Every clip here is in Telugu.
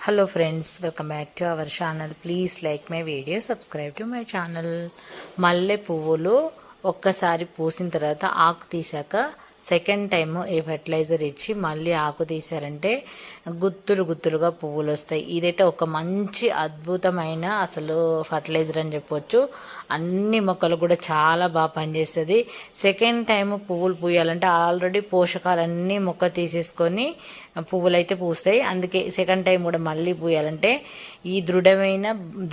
Hello friends, welcome back to our channel. Please like my video, subscribe to my channel. మల్లె పువ్వులు ఒక్కసారి పూసిన తర్వాత ఆకు తీసాక సెకండ్ టైం ఏ ఫెర్టిలైజర్ ఇచ్చి మళ్ళీ ఆకు తీసారంటే గుత్తులు గుత్తులుగా పువ్వులు వస్తాయి. ఇదైతే ఒక మంచి అద్భుతమైన అసలు ఫర్టిలైజర్ అని చెప్పొచ్చు. అన్ని మొక్కలు కూడా చాలా బాగా పనిచేస్తుంది. సెకండ్ టైం పువ్వులు పూయాలంటే ఆల్రెడీ పోషకాలన్నీ మొక్క తీసేసుకొని పువ్వులు అయితే పూస్తాయి. అందుకే సెకండ్ టైం కూడా మళ్ళీ పూయాలంటే ఈ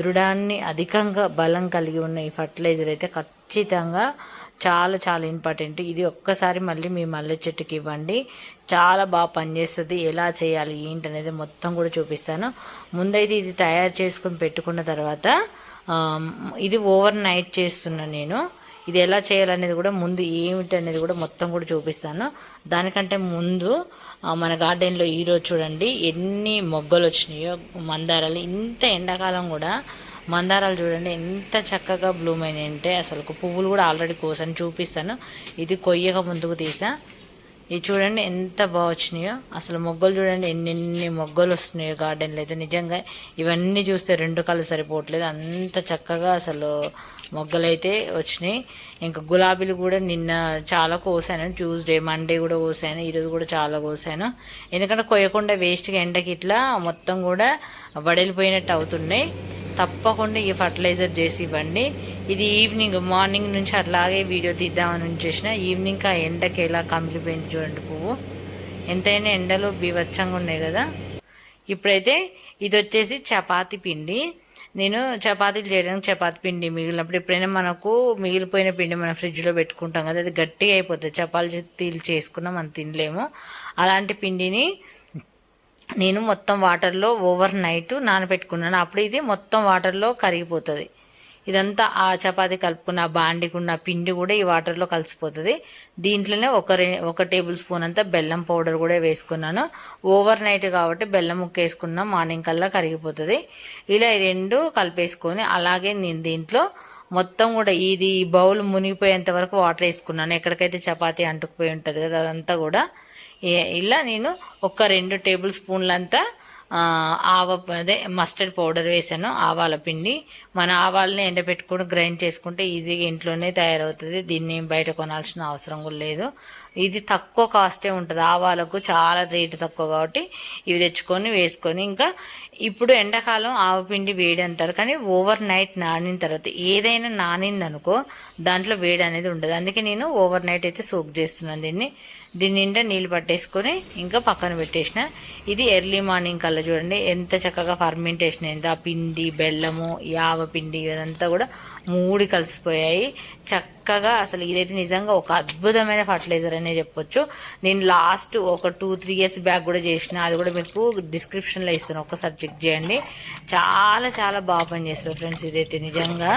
దృఢాన్ని అధికంగా బలం కలిగి ఉన్న ఈ ఫర్టిలైజర్ అయితే ఖచ్చితంగా చాలా చాలా ఇంపార్టెంట్. ఇది ఒక్కసారి మళ్ళీ మీ మల్లె చెట్టుకి ఇవ్వండి, చాలా బాగా పనిచేస్తుంది. ఎలా చేయాలి ఏంటనేది మొత్తం కూడా చూపిస్తాను. ముందైతే ఇది తయారు చేసుకొని పెట్టుకున్న తర్వాత ఇది ఓవర్ నైట్ చేస్తున్నాను నేను. ఇది ఎలా చేయాలనేది కూడా ముందు ఏమిటి అనేది కూడా మొత్తం కూడా చూపిస్తాను. దానికంటే ముందు మన గార్డెన్లో ఈరోజు చూడండి ఎన్ని మొగ్గలు వచ్చినాయో మందారాలు. ఇంత ఎండాకాలం కూడా మందారాలు చూడండి ఎంత చక్కగా బ్లూమ్ అయినాయి అంటే అసలు పువ్వులు కూడా ఆల్రెడీ కోసాను, చూపిస్తాను. ఇది కొయ్యక ముందుకు తీసా. ఇది చూడండి ఎంత బాగా వచ్చినాయో. అసలు మొగ్గలు చూడండి ఎన్ని మొగ్గలు వస్తున్నాయో గార్డెన్లో అయితే. నిజంగా ఇవన్నీ చూస్తే రెండు కళ్ళు సరిపోవట్లేదు, అంత చక్కగా అసలు మొగ్గలు అయితే వచ్చినాయి. ఇంకా గులాబీలు కూడా నిన్న చాలా కోసాను, ట్యూస్డే మండే కూడా కోసాను, ఈరోజు కూడా చాలా కోసాను. ఎందుకంటే కొయ్యకుండా వేస్ట్గా ఎండకి ఇట్లా మొత్తం కూడా వడిలిపోయినట్టు అవుతున్నాయి. తప్పకుండా ఈ ఫర్టిలైజర్ చేసి ఇవ్వండి. ఇది మార్నింగ్ నుంచి అట్లాగే వీడియో తీద్దామని ఉంచేసిన. ఈవినింగ్ ఆ ఎండకి ఎలా కమిలిపోయింది చూడండి పువ్వు. ఎంతైనా ఎండలు బీభత్సంగా ఉన్నాయి కదా. ఇప్పుడైతే ఇది వచ్చేసి చపాతీ పిండి. నేను చపాతీలు చేయడానికి చపాతీ పిండి మిగిలినప్పుడు ఎప్పుడైనా మనకు మిగిలిపోయిన పిండి మనం ఫ్రిడ్జ్లో పెట్టుకుంటాం కదా, అది గట్టిగా అయిపోతుంది. చపాతీలు చేసుకున్నాం మనం తినలేము. అలాంటి పిండిని నేను మొత్తం వాటర్లో ఓవర్ నైట్ నానబెట్టుకున్నాను. అప్పుడు ఇది మొత్తం వాటర్లో కరిగిపోతుంది. ఇదంతా ఆ చపాతీ కలుపుకున్న బాండికున్న పిండి కూడా ఈ వాటర్లో కలిసిపోతుంది. దీంట్లోనే ఒక టేబుల్ స్పూన్ అంతా బెల్లం పౌడర్ కూడా వేసుకున్నాను. ఓవర్ నైట్ కాబట్టి బెల్లం ముక్క వేసుకున్నా మార్నింగ్ కల్లా కరిగిపోతుంది. ఇలా ఈ రెండు కలిపేసుకొని అలాగే నేను దీంట్లో మొత్తం కూడా ఇది బౌల్ మునిగిపోయేంత వరకు వాటర్ వేసుకున్నాను. ఎక్కడికైతే చపాతీ అంటుకుపోయి ఉంటుంది కదా అదంతా కూడా. ఇలా నేను ఒక 2 టేబుల్ స్పూన్లంతా మస్టర్డ్ పౌడర్ వేసాను. ఆవాల పిండి, మన ఆవాలని ఎండబెట్టుకుని గ్రైండ్ చేసుకుంటే ఈజీగా ఇంట్లోనే తయారవుతుంది. దీన్ని బయట కొనాల్సిన అవసరం కూడా లేదు. ఇది తక్కువ కాస్టే ఉంటుంది. ఆవాలకు చాలా రేటు తక్కువ కాబట్టి ఇవి తెచ్చుకొని వేసుకొని, ఇంకా ఇప్పుడు ఎండాకాలం ఆవపిండి వేడి అంటారు కానీ ఓవర్ నైట్ నానిన తర్వాత ఏదైనా నానిందనుకో దాంట్లో వేడి అనేది ఉండదు. అందుకే నేను ఓవర్ నైట్ అయితే సోక్ చేస్తున్నాను దీని నిండా నీళ్ళు పట్టేసుకొని ఇంకా పక్కన పెట్టేసిన. ఇది ఎర్లీ మార్నింగ్ కల్లా చూడండి ఎంత చక్కగా ఫర్మెంటేషన్ అయింది. ఆ పిండి, బెల్లము, ఆవ పిండి ఇదంతా కూడా మూడి కలిసిపోయాయి చక్కగా. అసలు ఇదైతే నిజంగా ఒక అద్భుతమైన ఫర్టిలైజర్ అనే చెప్పొచ్చు. నేను లాస్ట్ ఒక 2-3 ఇయర్స్ బ్యాక్ కూడా చేసిన, అది కూడా మీకు డిస్క్రిప్షన్లో ఇస్తాను, ఒక్కసారి చెక్ చేయండి. చాలా చాలా బాగా పనిచేస్తుంది ఫ్రెండ్స్. ఇదైతే నిజంగా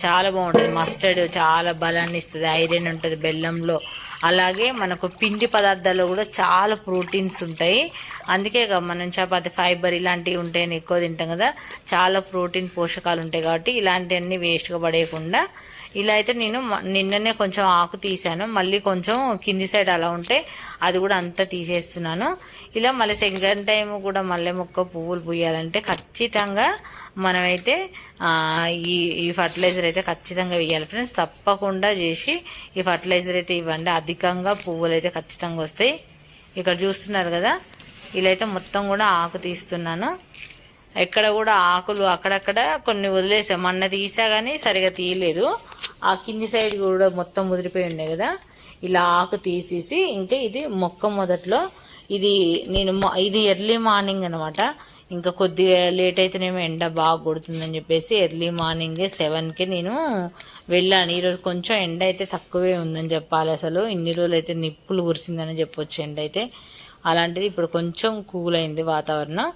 చాలా బాగుంటుంది. మస్టర్డ్ చాలా బలాన్ని ఇస్తుంది, ఐరన్ ఉంటుంది బెల్లంలో. అలాగే మనకు పిండి పదార్థాల్లో కూడా చాలా ప్రోటీన్స్ ఉంటాయి. అందుకే మనం చపాతి ఫైబర్ ఇలాంటివి ఉంటాయని ఎక్కువ తింటాం కదా, చాలా ప్రోటీన్ పోషకాలు ఉంటాయి. కాబట్టి ఇలాంటివన్నీ వేస్ట్గా పడేయకుండా ఇలా అయితే నేను నిన్ననే కొంచెం ఆకు తీసాను, మళ్ళీ కొంచెం కింది సైడ్ అలా ఉంటే అది కూడా అంతా తీసేస్తున్నాను. ఇలా మళ్ళీ సెకండ్ టైం కూడా మల్లె మొక్క పువ్వులు పూయాలంటే ఖచ్చితంగా మనమైతే ఈ ఫర్టిలైజర్ అయితే ఖచ్చితంగా వేయాలి ఫ్రెండ్స్. తప్పకుండా చేసి ఈ ఫర్టిలైజర్ అయితే ఇవ్వండి, అధికంగా పువ్వులు అయితే ఖచ్చితంగా వస్తాయి. ఇక్కడ చూస్తున్నారు కదా, ఇలా అయితే మొత్తం కూడా ఆకు తీస్తున్నాను. ఎక్కడ కూడా ఆకులు అక్కడక్కడ కొన్ని వదిలేసా, మొన్న తీసా కానీ సరిగా తీయలేదు. ఆ కింది సైడ్ కూడా మొత్తం ముదిరిపోయి ఉన్నాయి కదా, ఇలా ఆకు తీసేసి ఇంకా ఇది మొక్క మొదట్లో ఇది ఎర్లీ మార్నింగ్ అనమాట. ఇంకా కొద్దిగా లేట్ అయితేనేమో ఎండ బాగా కొడుతుందని చెప్పేసి ఎర్లీ మార్నింగే 7కి నేను వెళ్ళాను. ఈరోజు కొంచెం ఎండ అయితే తక్కువే ఉందని చెప్పాలి. అసలు ఇన్ని రోజులు అయితే నిప్పులు కురిసిందని చెప్పొచ్చు ఎండ అయితే. అలాంటిది ఇప్పుడు కొంచెం కూల్ అయింది వాతావరణం.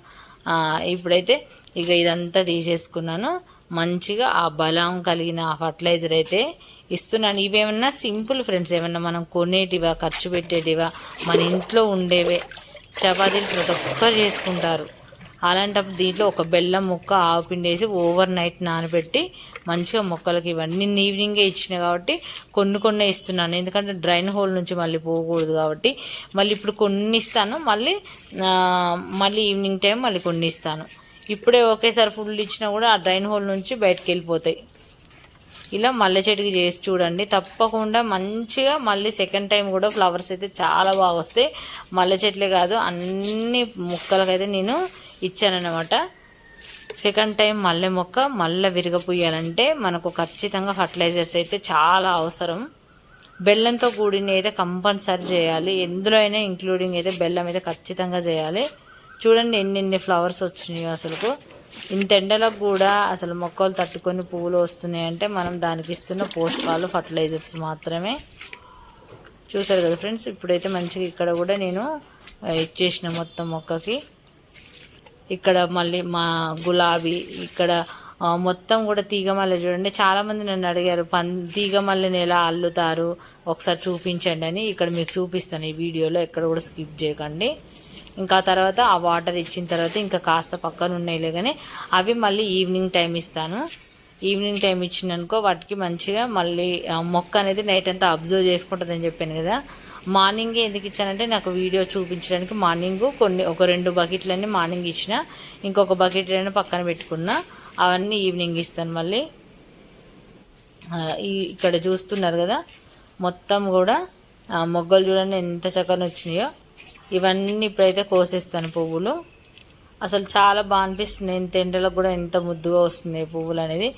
ఇప్పుడైతే ఇక ఇదంతా తీసేసుకున్నాను. మంచిగా ఆ బలం కలిగిన ఆ ఫర్టిలైజర్ అయితే ఇస్తున్నాను. ఇవేమన్నా సింపుల్ ఫ్రెండ్స్, ఏమన్నా మనం కొనేటివా ఖర్చు పెట్టేటివా, మన ఇంట్లో ఉండేవే. చపాతీలు ప్రతి ఒక్కరు చేసుకుంటారు. అలాంటప్పుడు దీంట్లో ఒక బెల్లం ముక్క ఆవు పిండి వేసి ఓవర్ నైట్ నానబెట్టి మంచిగా మొక్కలకి ఇవ్వండి. నిన్న ఈవినింగే ఇచ్చిన కాబట్టి కొన్ని ఇస్తున్నాను, ఎందుకంటే డ్రైన్ హోల్ నుంచి మళ్ళీ పోకూడదు కాబట్టి. మళ్ళీ ఇప్పుడు కొన్ని ఇస్తాను, మళ్ళీ ఈవినింగ్ టైం మళ్ళీ కొన్ని ఇస్తాను. ఇప్పుడే ఒకేసారి ఫుల్ ఇచ్చినా కూడా ఆ డ్రైన్ హోల్ నుంచి బయటకు వెళ్ళిపోతాయి. ఇలా మల్లె చెట్టుకి చేసి చూడండి, తప్పకుండా మంచిగా మళ్ళీ సెకండ్ టైం కూడా ఫ్లవర్స్ అయితే చాలా బాగా వస్తాయి. మల్లె చెట్లే కాదు అన్ని మొక్కలకైతే నేను ఇచ్చానన్నమాట. సెకండ్ టైం మల్లె మొక్క మళ్ళీ విరగపోయాలంటే మనకు ఖచ్చితంగా ఫర్టిలైజర్స్ అయితే చాలా అవసరం. బెల్లంతో కూడిన అయితే కంపల్సరీ చేయాలి, ఎందులో అయినా ఇంక్లూడింగ్ అయితే బెల్లం అయితే ఖచ్చితంగా చేయాలి. చూడండి ఎన్ని ఫ్లవర్స్ వచ్చినాయో అసలుకు. ఇంత ఎండలకు కూడా అసలు మొక్కలు తట్టుకొని పువ్వులు వస్తున్నాయి అంటే మనం దానికి ఇస్తున్న పోషకాలు ఫర్టిలైజర్స్ మాత్రమే. చూసారు కదా ఫ్రెండ్స్, ఇప్పుడైతే మంచిగా ఇక్కడ కూడా నేను ఇచ్చేసిన మొత్తం మొక్కకి. ఇక్కడ మళ్ళీ మా గులాబీ ఇక్కడ మొత్తం కూడా తీగ మల్లె చూడండి. చాలామంది నన్ను అడిగారు తీగ మల్లెని ఎలా అల్లుతారు ఒకసారి చూపించండి అని. ఇక్కడ మీకు చూపిస్తాను ఈ వీడియోలో, ఎక్కడ కూడా స్కిప్ చేయకండి. ఇంకా తర్వాత ఆ వాటర్ ఇచ్చిన తర్వాత ఇంకా కాస్త పక్కన ఉన్నాయిలే కానీ అవి మళ్ళీ ఈవినింగ్ టైం ఇస్తాను. ఈవినింగ్ టైం ఇచ్చిననుకో వాటికి మంచిగా మళ్ళీ మొక్క అనేది నైట్ అంతా అబ్జర్వ్ చేసుకుంటుందని చెప్పాను కదా. మార్నింగ్ ఎందుకు ఇచ్చానంటే నాకు వీడియో చూపించడానికి మార్నింగ్ ఒక 2 బకెట్లన్నీ మార్నింగ్ ఇచ్చిన, ఇంకొక బకెట్ పక్కన పెట్టుకున్నా, అవన్నీ ఈవినింగ్ ఇస్తాను మళ్ళీ. ఇక్కడ చూస్తున్నారు కదా మొత్తం కూడా మొగ్గలు చూడండి ఎంత చక్కగా వచ్చినాయో. ఇవన్నీ ఇప్పుడైతే కోసేస్తాను పువ్వులు. అసలు చాలా బాగా అనిపిస్తున్నాయి, ఇంత ఎండలకు కూడా ఎంత ముద్దుగా వస్తున్నాయి పువ్వులు అనేది.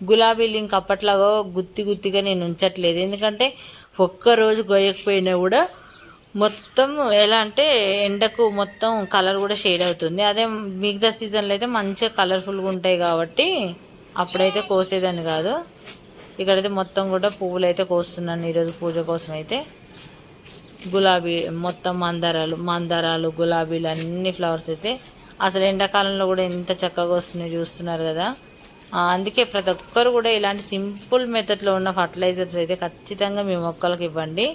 గులాబీలు ఇంక అప్పట్లాగా గుత్తిగా నేను ఉంచట్లేదు, ఎందుకంటే ఒక్కరోజు కోయకపోయినా కూడా మొత్తం ఎలా అంటే ఎండకు మొత్తం కలర్ కూడా షేడ్ అవుతుంది. అదే మిగతా సీజన్లో అయితే మంచిగా కలర్ఫుల్గా ఉంటాయి కాబట్టి అప్పుడైతే కోసేదాన్ని కాదు. ఇక్కడైతే మొత్తం కూడా పువ్వులు అయితే కోస్తున్నాను ఈరోజు పూజ కోసం అయితే. గులాబీ మొత్తం మందారాలు గులాబీలు అన్ని ఫ్లవర్స్ అయితే అసలు ఎండాకాలంలో కూడా ఎంత చక్కగా వస్తున్నాయో చూస్తున్నారు కదా. అందుకే ప్రతి ఒక్కరు కూడా ఇలాంటి సింపుల్ మెథడ్లో ఉన్న ఫర్టిలైజర్స్ అయితే ఖచ్చితంగా మీ మొక్కలకు ఇవ్వండి,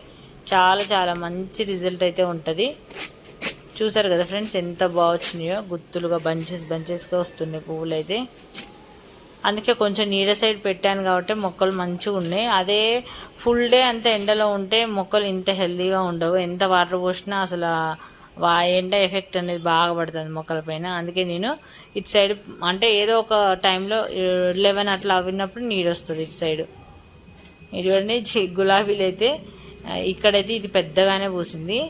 చాలా మంచి రిజల్ట్ అయితే ఉంటుంది. చూసారు కదా ఫ్రెండ్స్ ఎంత బాగా వచ్చినాయో, గుత్తులుగా బంచెస్గా వస్తున్నాయి పువ్వులు అయితే. అందుకే కొంచెం నీడ సైడ్ పెట్టాను కాబట్టి మొక్కలు మంచిగా ఉన్నాయి. అదే ఫుల్ డే అంత ఎండలో ఉంటే మొక్కలు ఇంత హెల్తీగా ఉండవు, ఎంత వాటర్ పోసినా అసలు ఎండ ఎఫెక్ట్ అనేది బాగా పడుతుంది మొక్కల పైన. అందుకే నేను ఇటు సైడ్ అంటే ఏదో ఒక టైంలో 11 అట్లా అవినప్పుడు నీరు వస్తుంది ఇటు సైడ్. ఇటువంటి గులాబీలు అయితే ఇక్కడైతే ఇది పెద్దగానే పూసింది,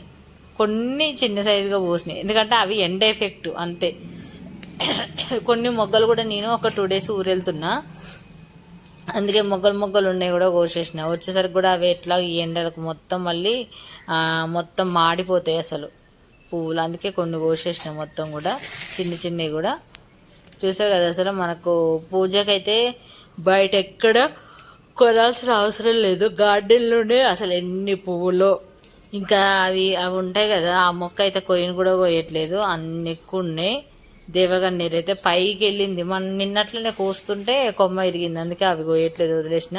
కొన్ని చిన్న సైజుగా పూసినాయి, ఎందుకంటే అవి ఎండ ఎఫెక్ట్ అంతే. కొన్ని మొగ్గలు కూడా నేను ఒక 2 days ఊరెళ్తున్నా, అందుకే మొగ్గలు ఉన్నాయి కూడా కోసేసిన. వచ్చేసరికి కూడా అవి ఎట్లా ఈ ఎండలకు మొత్తం మళ్ళీ మొత్తం మాడిపోతాయి అసలు పువ్వులు, అందుకే కొన్ని కోసేసిన మొత్తం కూడా చిన్నవి కూడా. చూసారు కదా అసలు మనకు పూజకైతే బయట ఎక్కడ కొనాల్సిన అవసరం లేదు, గార్డెన్లోనే అసలు ఎన్ని పువ్వులు. ఇంకా అవి ఉంటాయి కదా, ఆ మొక్క అయితే కొయ్యను కూడా కోయట్లేదు, అన్ని ఎక్కువ ఉన్నాయి. దేవగన్నేరు అయితే పైకి వెళ్ళింది, నిన్నట్లనే కోస్తుంటే కొమ్మ ఇరిగింది, అందుకే అవి కోయట్లేదు వదిలేసిన.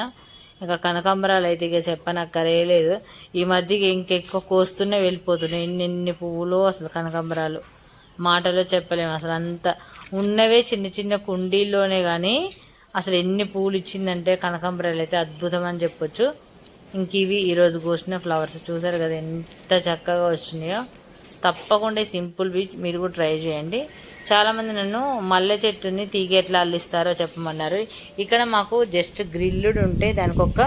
ఇంకా కనకాంబరాలు అయితే ఇక చెప్పనక్కరేలేదు, ఈ మధ్యకి ఇంకెక్కువ కోస్తూనే వెళ్ళిపోతున్నాయి. ఎన్ని పువ్వులు అసలు కనకాంబరాలు మాటలో చెప్పలేము అసలు. అంత ఉన్నవే చిన్న కుండీల్లోనే కానీ అసలు ఎన్ని పువ్వులు ఇచ్చిందంటే కనకాంబరాలు అయితే అద్భుతం అని చెప్పొచ్చు. ఇంక ఇవి ఈరోజు కోసిన ఫ్లవర్స్ చూసారు కదా ఎంత చక్కగా వచ్చినాయో. తప్పకుండా సింపుల్వి మీరు కూడా ట్రై చేయండి. చాలామంది నన్ను మల్లె చెట్టుని తీగ ఎట్లా అల్లిస్తారో చెప్పమన్నారు. ఇక్కడ మాకు జస్ట్ గ్రిల్లుడ్ ఉంటే దానికి ఒక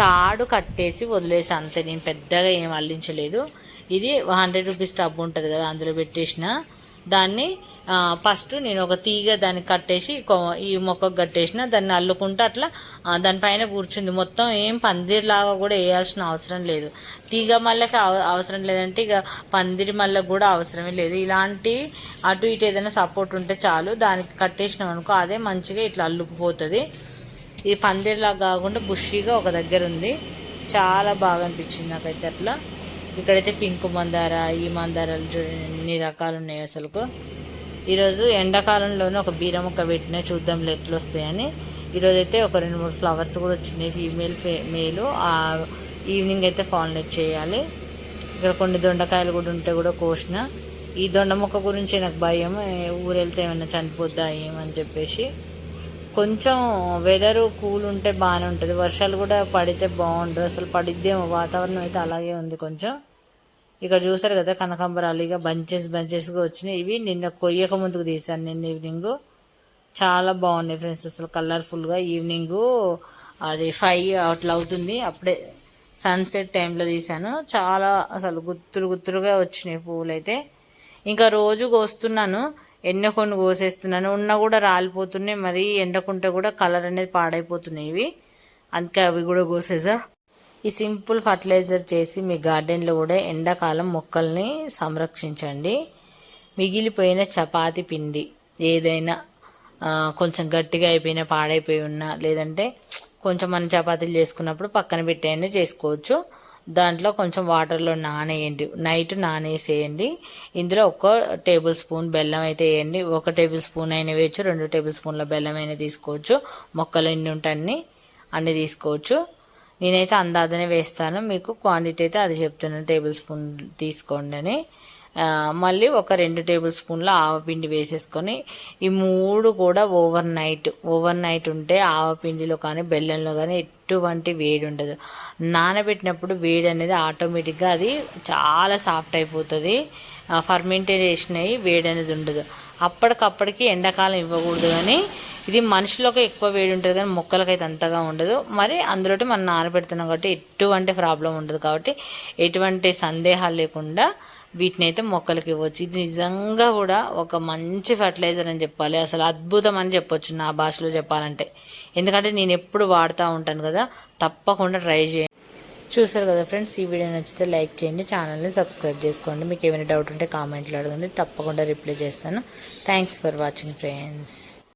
తాడు కట్టేసి వదిలేసి అంతే, నేను పెద్దగా ఏం అల్లించలేదు. ఇది 100 రూపీస్ టబ్ ఉంటుంది కదా, అందులో పెట్టేసిన దాన్ని ఫస్ట్ నేను ఒక తీగ దానికి కట్టేసి ఈ మొక్కకు కట్టేసిన, దాన్ని అల్లుకుంటూ అట్లా దానిపైన కూర్చుంది. మొత్తం ఏం పందిరిలాగా కూడా వేయాల్సిన అవసరం లేదు, తీగ మల్లెకి అవసరం లేదంటే ఇక పందిరి మల్లెకి కూడా అవసరమే లేదు. ఇలాంటి అటు ఇటు ఏదైనా సపోర్ట్ ఉంటే చాలు, దానికి కట్టేసినాం అనుకో అదే మంచిగా ఇట్లా అల్లుకుపోతుంది. ఇది పందిరిలాగా కాకుండా బుషీగా ఒక దగ్గర ఉంది, చాలా బాగా అనిపించింది నాకైతే అట్లా. ఇక్కడైతే పింక్ మందార, ఈ మందారాలు చూడండి ఎన్ని రకాలు ఉన్నాయి అసలుకు. ఈరోజు ఎండాకాలంలోనే ఒక బీర మొక్క పెట్టినా చూద్దాంలో ఎట్లా వస్తాయని. ఈరోజైతే ఒక 2-3 ఫ్లవర్స్ కూడా వచ్చినాయి, మేలు. ఈవినింగ్ అయితే పాలినేట్ చేయాలి. ఇక్కడ కొన్ని దొండకాయలు కూడా ఉంటే కూడా కోసిన. ఈ దొండ మొక్క గురించి నాకు భయం, ఊరు వెళ్తే ఏమైనా చనిపోద్దా ఏమని చెప్పేసి. కొంచెం వెదరు కూల్ ఉంటే బాగానే ఉంటుంది, వర్షాలు కూడా పడితే బాగుంటుంది. అసలు పడిద్దేమో, వాతావరణం అయితే అలాగే ఉంది కొంచెం. ఇక్కడ చూసారు కదా కనకాంబరాలు, ఇక బంచెస్గా వచ్చినాయి. ఇవి నిన్న కొయ్యక ముందుకు తీశాను, నిన్న ఈవినింగు. చాలా బాగున్నాయి ఫ్రెండ్స్, అసలు కలర్ఫుల్గా. ఈవినింగు అది 5 అట్లా అవుతుంది, అప్పుడే సన్సెట్ టైంలో తీశాను. చాలా అసలు గుత్తులుగా వచ్చినాయి పువ్వులు అయితే. ఇంకా రోజు కోస్తున్నాను, కొన్ని కోసేస్తున్నాను, ఉన్న కూడా రాలిపోతున్నాయి. మరి ఎండకుంటే కూడా కలర్ అనేది పాడైపోతున్నాయి ఇవి, అందుకే అవి కూడా కోసేసా. ఈ సింపుల్ ఫర్టిలైజర్ చేసి మీ గార్డెన్లో కూడా ఎండాకాలం మొక్కల్ని సంరక్షించండి. మిగిలిపోయిన చపాతి పిండి ఏదైనా కొంచెం గట్టిగా అయిపోయినా, పాడైపోయి ఉన్నా, లేదంటే కొంచెం మనం చపాతీలు చేసుకున్నప్పుడు పక్కన పెట్టేయండి, చేసుకోవచ్చు. దాంట్లో కొంచెం వాటర్లో నానేయండి, నైట్ నానేసేయండి. ఇందులో 1 టేబుల్ స్పూన్ బెల్లం అయితే వేయండి. 1 టేబుల్ స్పూన్ అయినా వేయచ్చు, 2 టేబుల్ స్పూన్ల బెల్లం అయినా తీసుకోవచ్చు. మొక్కలు ఎన్ని ఉంటాయి అన్నీ తీసుకోవచ్చు. నేనైతే అందాజనే వేస్తాను, మీకు క్వాంటిటీ అయితే అది చెప్తున్నాను, టేబుల్ స్పూన్ తీసుకోండి అని. మళ్ళీ 2 టేబుల్ స్పూన్ల ఆవపిండి వేసేసుకొని, ఈ 3 కూడా ఓవర్ నైట్ ఉంటే ఆవపిండిలో కానీ బెల్లంలో కానీ ఎటువంటి వేడి ఉండదు. నానబెట్టినప్పుడు వేడి అనేది ఆటోమేటిక్గా అది చాలా సాఫ్ట్ అయిపోతుంది, ఫర్మెంటేషన్ అయ్యి వేడి అనేది ఉండదు. అప్పటికప్పటికి ఎండాకాలం ఇవ్వకూడదు, కానీ ఇది మనుషులకు ఎక్కువ వేడి ఉంటుంది కానీ మొక్కలకైతే అంతగా ఉండదు. మరి అందులో మనం నానబెడుతున్నాం కాబట్టి ఎటువంటి ప్రాబ్లం ఉండదు. కాబట్టి ఎటువంటి సందేహాలు లేకుండా వీటిని అయితే మొక్కలకి ఇవ్వచ్చు. ఇది నిజంగా కూడా ఒక మంచి ఫర్టిలైజర్ అని చెప్పాలి, అసలు అద్భుతం అని చెప్పొచ్చు నా భాషలో చెప్పాలంటే. ఎందుకంటే నేను ఎప్పుడు వాడుతూ ఉంటాను కదా, తప్పకుండా ట్రై చేయండి. చూసారు కదా ఫ్రెండ్స్, ఈ వీడియో నచ్చితే లైక్ చేయండి, ఛానల్ని సబ్స్క్రైబ్ చేసుకోండి. మీకు ఏమైనా డౌట్ ఉంటే కామెంట్లో అడగండి, తప్పకుండా రిప్లై చేస్తాను. Thanks for watching friends.